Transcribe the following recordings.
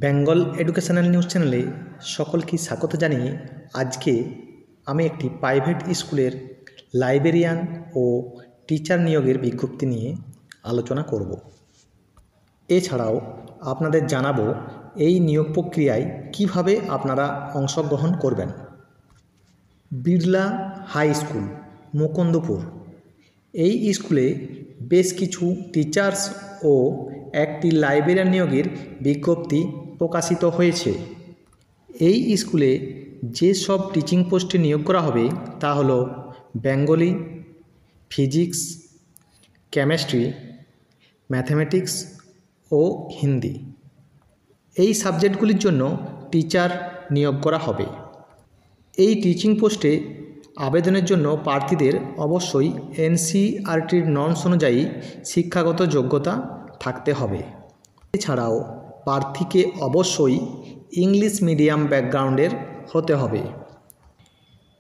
Bengal educational news চ্যানেলে সকলকে স্বাগত জানিয়ে আজকে আমি একটি প্রাইভেট স্কুলের লাইব্রেরিয়ান ও টিচার নিয়োগের বিজ্ঞপ্তি নিয়ে আলোচনা করব। এছাড়াও আপনাদের জানাবো এই নিয়োগ প্রক্রিয়ায় কিভাবে আপনারা অংশগ্রহণ করবেন। বিড়লা হাই স্কুল মুকুন্দপুর, এই স্কুলে বেশ কিছু টিচার্স ও একটি লাইব্রেরিয়ান নিয়োগের বিজ্ঞপ্তি প্রকাশিত হয়েছে। এই স্কুলে যেসব টিচিং পোস্টে নিয়োগ করা হবে তা হলো বেঙ্গলি, ফিজিক্স, কেমিস্ট্রি, ম্যাথমেটিক্স ও হিন্দি। এই সাবজেক্টগুলির জন্য টিচার নিয়োগ করা হবে। এই টিচিং পোস্টে আবেদনের জন্য প্রার্থীদের অবশ্যই এনসিইআরটির নর্মস অনুযায়ী শিক্ষাগত যোগ্যতা থাকতে হবে। এছাড়াও প্রার্থীকে অবশ্যই ইংলিশ মিডিয়াম ব্যাকগ্রাউন্ডের হতে হবে।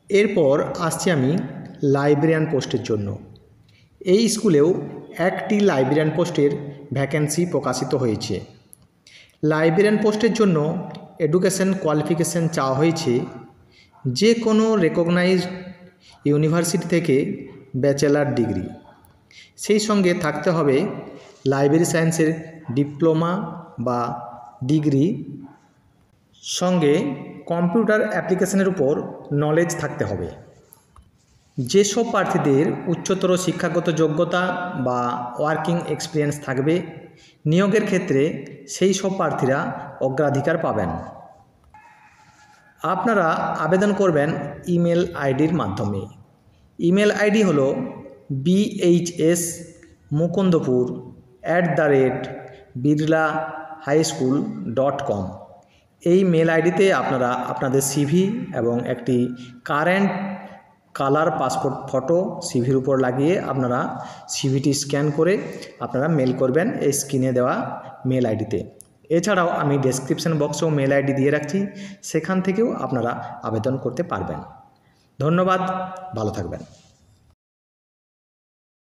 এরপর আসছি আমি লাইব্রেরিয়ান পোস্টের জন্য। এই স্কুলেও একটি লাইব্রেরিয়ান পোস্টের ভ্যাকেন্সি প্রকাশিত হয়েছে। লাইব্রেরিয়ান পোস্টের জন্য এডুকেশন কোয়ালিফিকেশন চাওয়া হয়েছে যে কোনো রেকগনাইজড ইউনিভার্সিটি থেকে ব্যাচেলার ডিগ্রি, সেই সঙ্গে থাকতে হবে লাইব্রেরি সায়েন্সের ডিপ্লোমা বা ডিগ্রি, সঙ্গে কম্পিউটার অ্যাপ্লিকেশনের উপর নলেজ থাকতে হবে। যেসব প্রার্থীদের উচ্চতর শিক্ষাগত যোগ্যতা বা ওয়ার্কিং এক্সপিরিয়েন্স থাকবে নিয়োগের ক্ষেত্রে সেই সব প্রার্থীরা অগ্রাধিকার পাবেন। আপনারা আবেদন করবেন ইমেল আইডির মাধ্যমে। ইমেল আইডি হলো bhsmukundapur@birlahighschool.com। এই মেল আইডিতে আপনারা আপনাদের সিভি এবং একটি কারেন্ট কালার পাসপোর্ট ফটো সিভির উপর লাগিয়ে আপনারা সিভিটি স্ক্যান করে আপনারা মেল করবেন এই স্ক্রিনে দেওয়া মেল আইডিতে। এছাড়াও আমি ডেসক্রিপশন বক্সেও মেল আইডি দিয়ে রাখছি, সেখান থেকেও আপনারা আবেদন করতে পারবেন। ধন্যবাদ, ভালো থাকবেন।